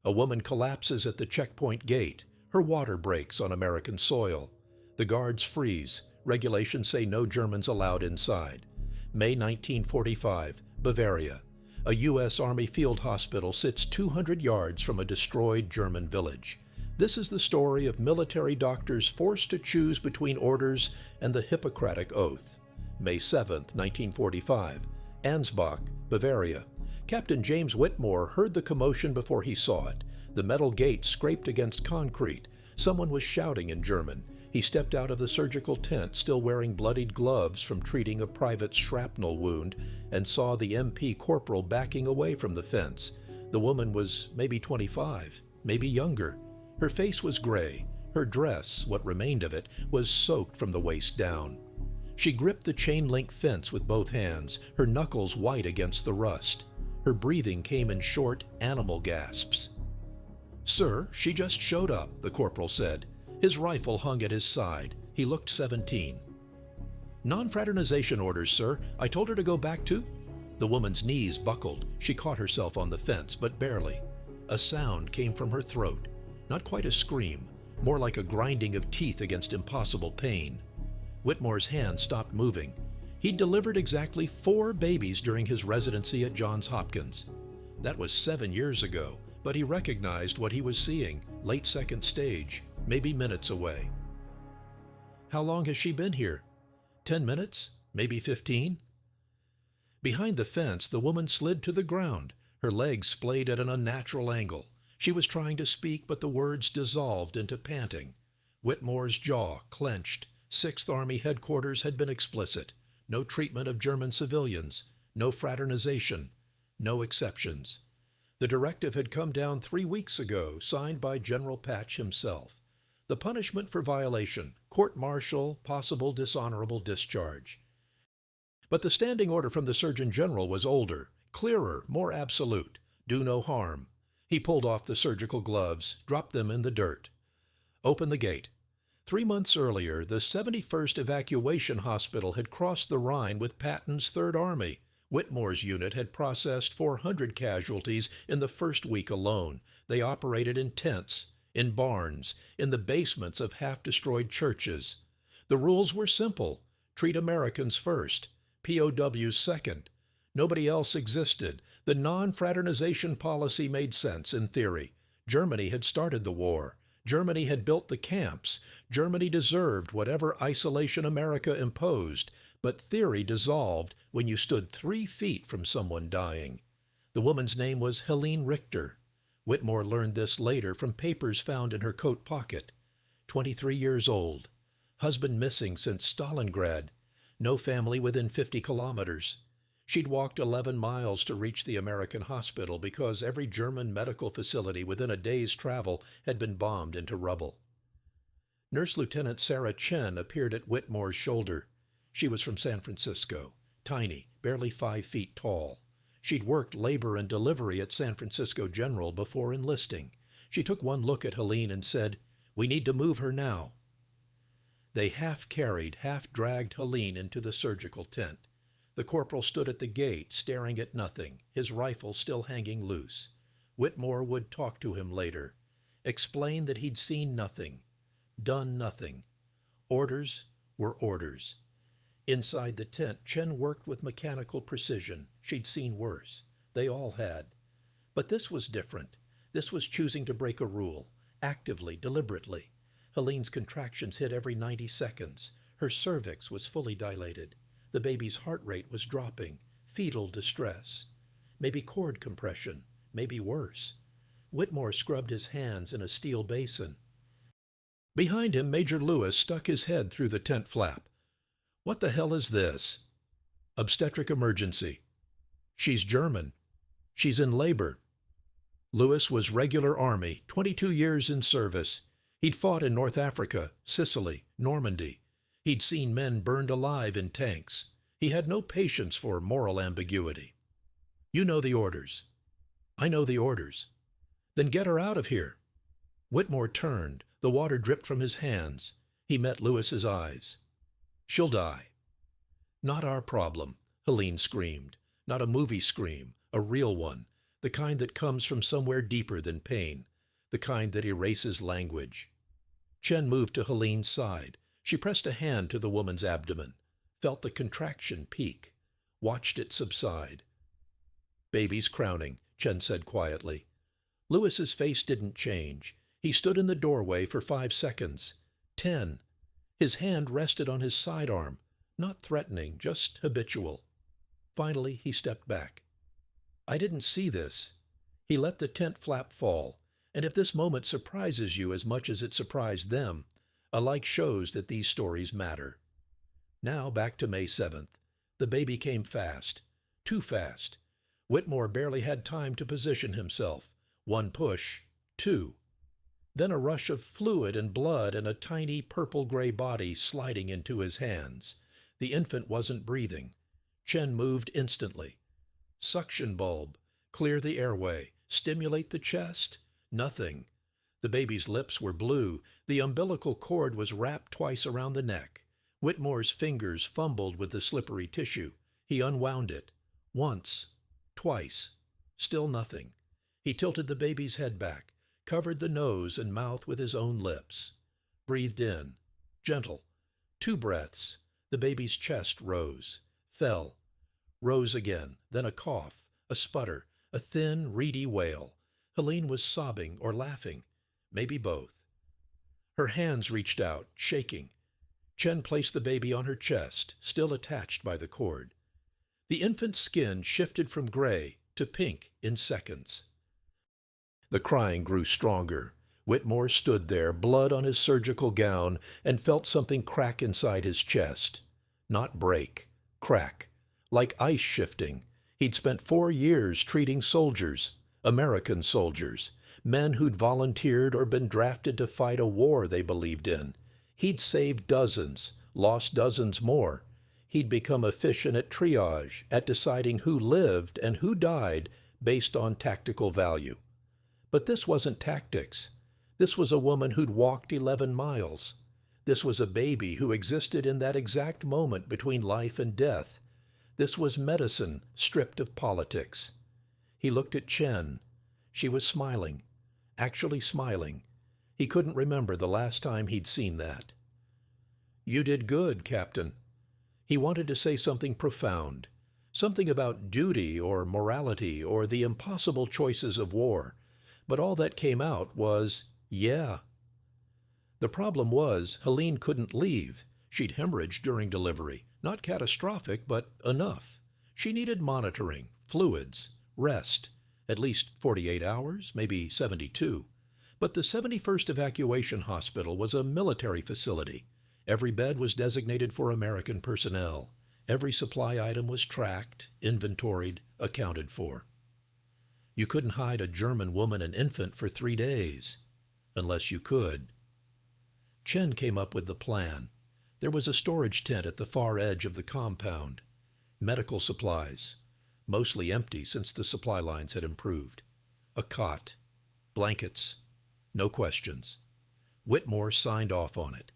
A woman collapses at the checkpoint gate. Her water breaks on American soil. The guards freeze. Regulations say no Germans allowed inside. May 1945, Bavaria. A U.S. Army field hospital sits 200 yards from a destroyed German village. This is the story of military doctors forced to choose between orders and the Hippocratic Oath. May 7, 1945, Ansbach, Bavaria. Captain James Whitmore heard the commotion before he saw it. The metal gate scraped against concrete. Someone was shouting in German. He stepped out of the surgical tent, still wearing bloodied gloves from treating a private's shrapnel wound, and saw the MP corporal backing away from the fence. The woman was maybe 25, maybe younger. Her face was gray. Her dress, what remained of it, was soaked from the waist down. She gripped the chain-link fence with both hands, her knuckles white against the rust. Her breathing came in short, animal gasps. "Sir, she just showed up," the corporal said. His rifle hung at his side. He looked 17. "Non-fraternization orders, sir. I told her to go back to—" The woman's knees buckled. She caught herself on the fence, but barely. A sound came from her throat. Not quite a scream, more like a grinding of teeth against impossible pain. Whitmore's hand stopped moving. He'd delivered exactly 4 babies during his residency at Johns Hopkins. That was 7 years ago, but he recognized what he was seeing, late second stage, maybe minutes away. "How long has she been here? 10 minutes? Maybe 15? Behind the fence, the woman slid to the ground, her legs splayed at an unnatural angle. She was trying to speak, but the words dissolved into panting. Whitmore's jaw clenched. 6th Army headquarters had been explicit. No treatment of German civilians. No fraternization. No exceptions. The directive had come down 3 weeks ago, signed by General Patch himself. The punishment for violation, court-martial, possible dishonorable discharge. But the standing order from the Surgeon General was older, clearer, more absolute. Do no harm. He pulled off the surgical gloves, dropped them in the dirt. "Open the gate." 3 months earlier, the 71st Evacuation Hospital had crossed the Rhine with Patton's Third Army. Whitmore's unit had processed 400 casualties in the first week alone. They operated in tents, in barns, in the basements of half-destroyed churches. The rules were simple. Treat Americans first, POWs second. Nobody else existed. The non-fraternization policy made sense in theory. Germany had started the war. Germany had built the camps. Germany deserved whatever isolation America imposed. But theory dissolved when you stood 3 feet from someone dying. The woman's name was Helene Richter. Whitmore learned this later from papers found in her coat pocket. 23 years old. Husband missing since Stalingrad. No family within 50 kilometers. She'd walked 11 miles to reach the American hospital because every German medical facility within a day's travel had been bombed into rubble. Nurse Lieutenant Sarah Chen appeared at Whitmore's shoulder. She was from San Francisco, tiny, barely 5 feet tall. She'd worked labor and delivery at San Francisco General before enlisting. She took one look at Helene and said, "We need to move her now." They half-carried, half-dragged Helene into the surgical tent. The corporal stood at the gate, staring at nothing, his rifle still hanging loose. Whitmore would talk to him later, explain that he'd seen nothing, done nothing. Orders were orders. Inside the tent, Chen worked with mechanical precision. She'd seen worse. They all had. But this was different. This was choosing to break a rule, actively, deliberately. Helene's contractions hit every 90 seconds. Her cervix was fully dilated. The baby's heart rate was dropping. Fetal distress. Maybe cord compression. Maybe worse. Whitmore scrubbed his hands in a steel basin. Behind him, Major Lewis stuck his head through the tent flap. "What the hell is this?" "Obstetric emergency." "She's German. She's in labor." Lewis was regular Army, 22 years in service. He'd fought in North Africa, Sicily, Normandy. He'd seen men burned alive in tanks. He had no patience for moral ambiguity. "You know the orders." "I know the orders." "Then get her out of here." Whitmore turned. The water dripped from his hands. He met Lewis's eyes. "She'll die." "Not our problem," Helene screamed. Not a movie scream, a real one. the kind that comes from somewhere deeper than pain, the kind that erases language. Chen moved to Helene's side. She pressed a hand to the woman's abdomen, felt the contraction peak, watched it subside. "Baby's crowning," Chen said quietly. Lewis's face didn't change. He stood in the doorway for 5 seconds. 10. His hand rested on his sidearm, not threatening, just habitual. Finally, he stepped back. "I didn't see this." He let the tent flap fall, and if this moment surprises you as much as it surprised them, a like shows that these stories matter. Now back to May 7th. The baby came fast. Too fast. Whitmore barely had time to position himself. 1 push, 2. Then a rush of fluid and blood and a tiny purple-gray body sliding into his hands. The infant wasn't breathing. Chen moved instantly. Suction bulb. Clear the airway. Stimulate the chest. Nothing. The baby's lips were blue. The umbilical cord was wrapped twice around the neck. Whitmore's fingers fumbled with the slippery tissue. He unwound it. Once. Twice. Still nothing. He tilted the baby's head back, covered the nose and mouth with his own lips. Breathed in. Gentle. 2 breaths. The baby's chest rose. Fell. Rose again. Then a cough. A sputter. A thin, reedy wail. Helene was sobbing or laughing. Maybe both. Her hands reached out, shaking. Chen placed the baby on her chest, still attached by the cord. The infant's skin shifted from gray to pink in seconds. The crying grew stronger. Whitmore stood there, blood on his surgical gown, and felt something crack inside his chest. Not break. Crack. Like ice shifting. He'd spent 4 years treating soldiers, American soldiers, men who'd volunteered or been drafted to fight a war they believed in. He'd saved dozens, lost dozens more. He'd become efficient at triage, at deciding who lived and who died based on tactical value. But this wasn't tactics. This was a woman who'd walked 11 miles. This was a baby who existed in that exact moment between life and death. This was medicine stripped of politics. He looked at Chen. She was smiling, actually smiling. He couldn't remember the last time he'd seen that. "You did good, Captain." He wanted to say something profound, something about duty or morality or the impossible choices of war, but all that came out was, "Yeah." The problem was Helene couldn't leave. She'd hemorrhaged during delivery. Not catastrophic, but enough. She needed monitoring, fluids, rest, at least 48 hours, maybe 72. But the 71st Evacuation Hospital was a military facility. Every bed was designated for American personnel. Every supply item was tracked, inventoried, accounted for. You couldn't hide a German woman and infant for 3 days. Unless you could. Chen came up with the plan. There was a storage tent at the far edge of the compound. Medical supplies, mostly empty since the supply lines had improved. A cot. Blankets. No questions. Whitmore signed off on it,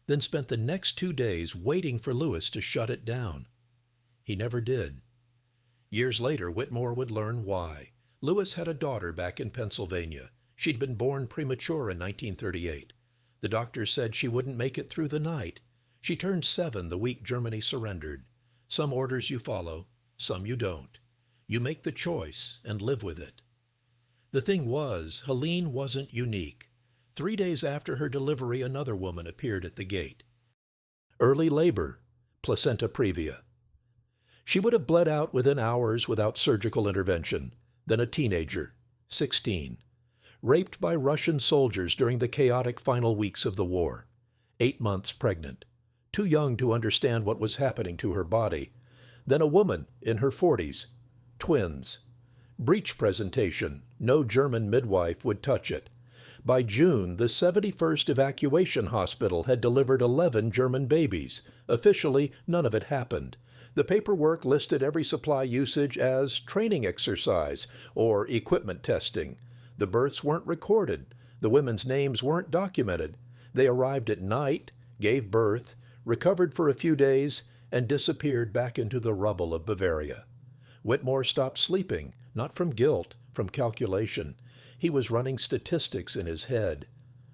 then spent the next 2 days waiting for Lewis to shut it down. He never did. Years later, Whitmore would learn why. Lewis had a daughter back in Pennsylvania. She'd been born premature in 1938. The doctor said she wouldn't make it through the night. She turned 7 the week Germany surrendered. Some orders you follow, some you don't. You make the choice and live with it. The thing was, Helene wasn't unique. 3 days after her delivery, another woman appeared at the gate. Early labor, placenta previa. She would have bled out within hours without surgical intervention. Then a teenager, 16. Raped by Russian soldiers during the chaotic final weeks of the war. 8 months pregnant. Too young to understand what was happening to her body. Then a woman in her 40s. Twins. Breech presentation. No German midwife would touch it. By June, the 71st Evacuation Hospital had delivered 11 German babies. Officially, none of it happened. The paperwork listed every supply usage as training exercise or equipment testing. The births weren't recorded. The women's names weren't documented. They arrived at night, gave birth, recovered for a few days, and disappeared back into the rubble of Bavaria. Whitmore stopped sleeping, Not from guilt, from calculation. He was running statistics in his head.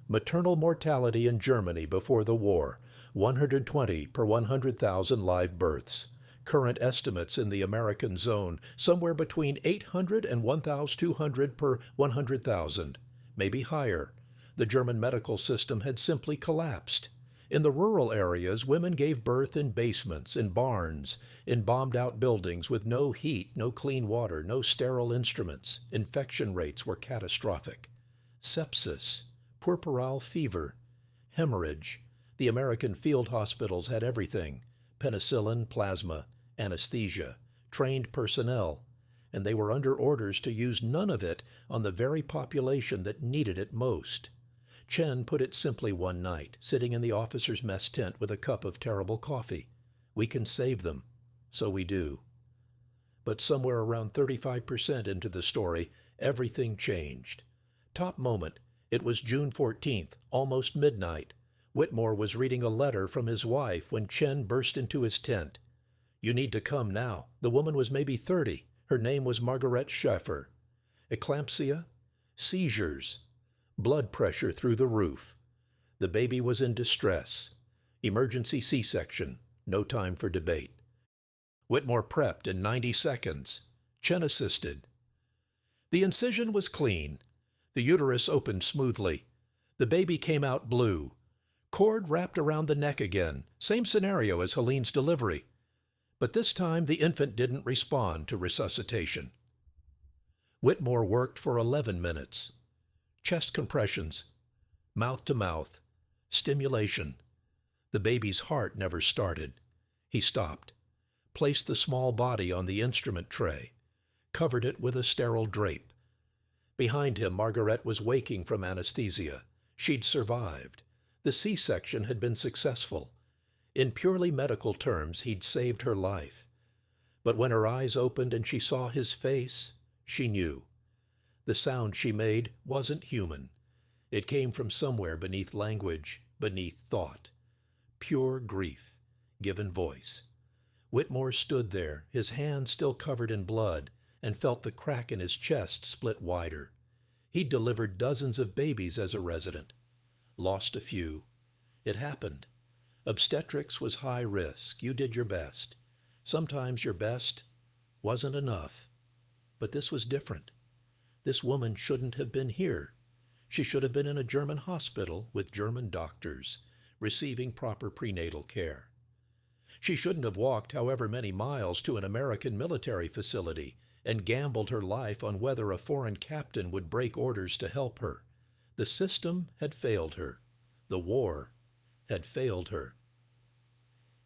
Maternal mortality in Germany before the war, 120 per 100,000 live births. Current estimates in the American zone, somewhere between 800 and 1,200 per 100,000, maybe higher. The German medical system had simply collapsed. In the rural areas, women gave birth in basements, in barns, in bombed-out buildings with no heat, no clean water, no sterile instruments. Infection rates were catastrophic. Sepsis, puerperal fever, hemorrhage. The American field hospitals had everything: penicillin, plasma, anesthesia, trained personnel, and they were under orders to use none of it on the very population that needed it most. Chen put it simply one night, sitting in the officers' mess tent with a cup of terrible coffee. We can save them, so we do. But somewhere around 35% into the story, everything changed. Top moment, it was June 14th, almost midnight. Whitmore was reading a letter from his wife when Chen burst into his tent. "You need to come now." The woman was maybe 30. Her name was Margaret Schaffer. Eclampsia, seizures, blood pressure through the roof. The baby was in distress. Emergency C-section, no time for debate. Whitmore prepped in 90 seconds. Chen assisted. The incision was clean. The uterus opened smoothly. The baby came out blue. Cord wrapped around the neck again. Same scenario as Helene's delivery. But this time the infant didn't respond to resuscitation. Whitmore worked for 11 minutes. Chest compressions, mouth to mouth, stimulation. The baby's heart never started. He stopped, placed the small body on the instrument tray, covered it with a sterile drape. Behind him, Margaret was waking from anesthesia. She'd survived. The C-section had been successful. In purely medical terms, he'd saved her life. But when her eyes opened and she saw his face, she knew. The sound she made wasn't human. It came from somewhere beneath language, beneath thought. Pure grief, given voice. Whitmore stood there, his hands still covered in blood, and felt the crack in his chest split wider. He'd delivered dozens of babies as a resident. Lost a few. It happened. Obstetrics was high risk. You did your best. Sometimes your best wasn't enough. But this was different. This woman shouldn't have been here. She should have been in a German hospital with German doctors, receiving proper prenatal care. She shouldn't have walked however many miles to an American military facility and gambled her life on whether a foreign captain would break orders to help her. The system had failed her. The war had failed her.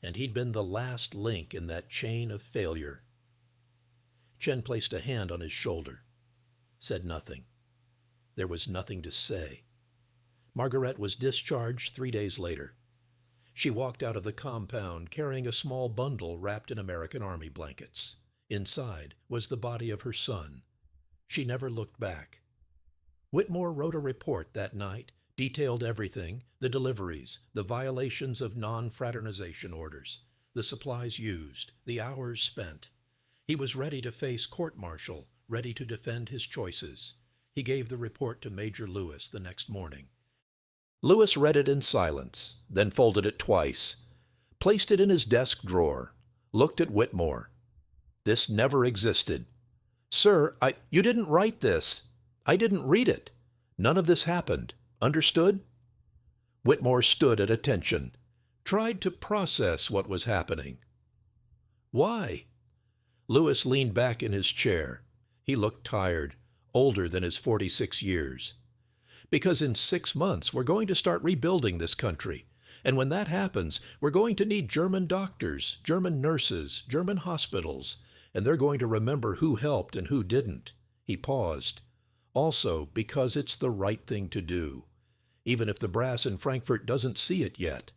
And he'd been the last link in that chain of failure. Chen placed a hand on his shoulder, said nothing. There was nothing to say. Margaret was discharged 3 days later. She walked out of the compound carrying a small bundle wrapped in American Army blankets. Inside was the body of her son. She never looked back. Whitmore wrote a report that night, detailed everything: the deliveries, the violations of non-fraternization orders, the supplies used, the hours spent. He was ready to face court-martial, ready to defend his choices. He gave the report to Major Lewis the next morning. Lewis read it in silence, then folded it twice, placed it in his desk drawer, looked at Whitmore. "This never existed. Sir, you didn't write this. I didn't read it. None of this happened. Understood?" Whitmore stood at attention, tried to process what was happening. "Why?" Lewis leaned back in his chair. He looked tired, older than his 46 years. "Because in 6 months we're going to start rebuilding this country. And when that happens, we're going to need German doctors, German nurses, German hospitals, and they're going to remember who helped and who didn't." He paused. "Also, because it's the right thing to do, even if the brass in Frankfurt doesn't see it yet."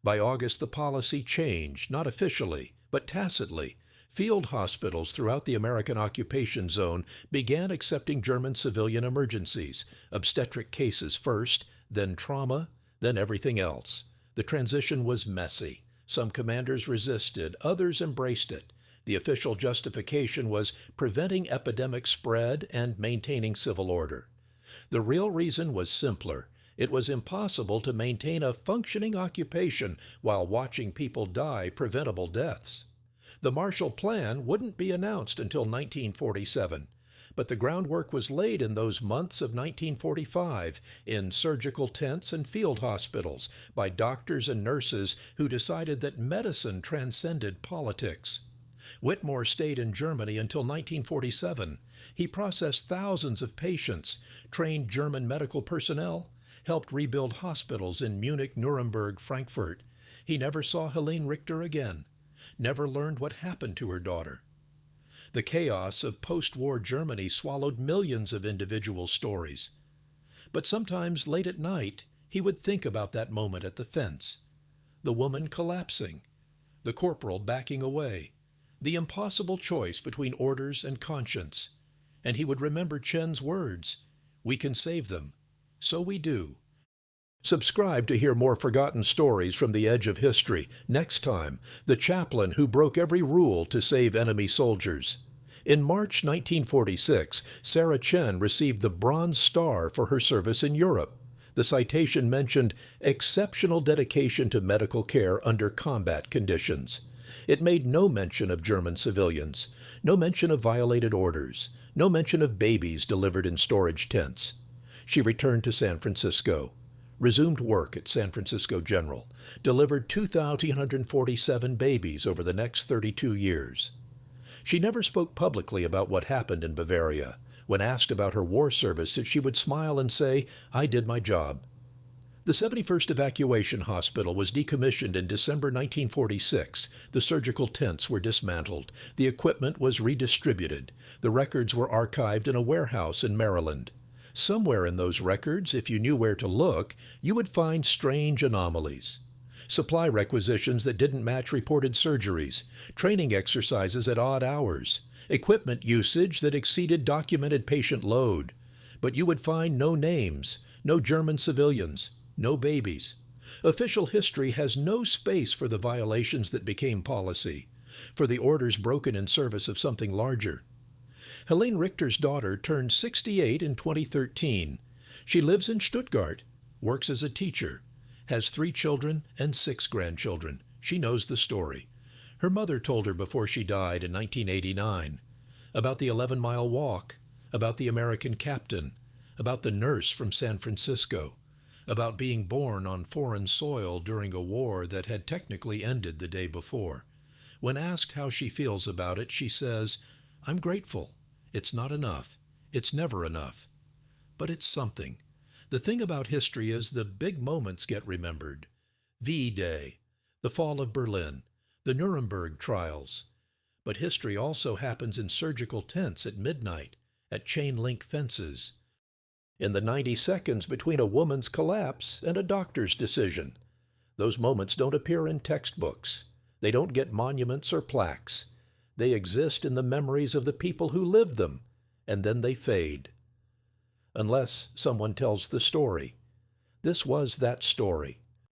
By August, the policy changed, not officially, but tacitly. Field hospitals throughout the American occupation zone began accepting German civilian emergencies, obstetric cases first, then trauma, then everything else. The transition was messy. Some commanders resisted, others embraced it. The official justification was preventing epidemic spread and maintaining civil order. The real reason was simpler. It was impossible to maintain a functioning occupation while watching people die preventable deaths. The Marshall Plan wouldn't be announced until 1947, but the groundwork was laid in those months of 1945 in surgical tents and field hospitals by doctors and nurses who decided that medicine transcended politics. Whitmore stayed in Germany until 1947. He processed thousands of patients, trained German medical personnel, helped rebuild hospitals in Munich, Nuremberg, Frankfurt. He never saw Helene Richter again, never learned what happened to her daughter. The chaos of post-war Germany swallowed millions of individual stories. But sometimes late at night, he would think about that moment at the fence. The woman collapsing, the corporal backing away, the impossible choice between orders and conscience. And he would remember Chen's words, "We can save them. So we do." Subscribe to hear more forgotten stories from the edge of history. Next time, the chaplain who broke every rule to save enemy soldiers. In March 1946, Sarah Chen received the Bronze Star for her service in Europe. The citation mentioned exceptional dedication to medical care under combat conditions. It made no mention of German civilians, no mention of violated orders, no mention of babies delivered in storage tents. She returned to San Francisco, resumed work at San Francisco General, delivered 2,347 babies over the next 32 years. She never spoke publicly about what happened in Bavaria. When asked about her war service, she would smile and say, "I did my job." The 71st Evacuation Hospital was decommissioned in December 1946. The surgical tents were dismantled. The equipment was redistributed. The records were archived in a warehouse in Maryland. Somewhere in those records, if you knew where to look, you would find strange anomalies. Supply requisitions that didn't match reported surgeries, training exercises at odd hours, equipment usage that exceeded documented patient load. But you would find no names, no German civilians, no babies. Official history has no space for the violations that became policy, for the orders broken in service of something larger. Helene Richter's daughter turned 68 in 2013. She lives in Stuttgart, works as a teacher, has 3 children and 6 grandchildren. She knows the story. Her mother told her before she died in 1989 about the 11-mile walk, about the American captain, about the nurse from San Francisco, about being born on foreign soil during a war that had technically ended the day before. When asked how she feels about it, she says, "I'm grateful. It's not enough. It's never enough. But it's something." The thing about history is the big moments get remembered. V-Day, the fall of Berlin, the Nuremberg trials. But history also happens in surgical tents at midnight, at chain-link fences, in the 90 seconds between a woman's collapse and a doctor's decision. Those moments don't appear in textbooks. They don't get monuments or plaques. They exist in the memories of the people who lived them, and then they fade. Unless someone tells the story. This was that story.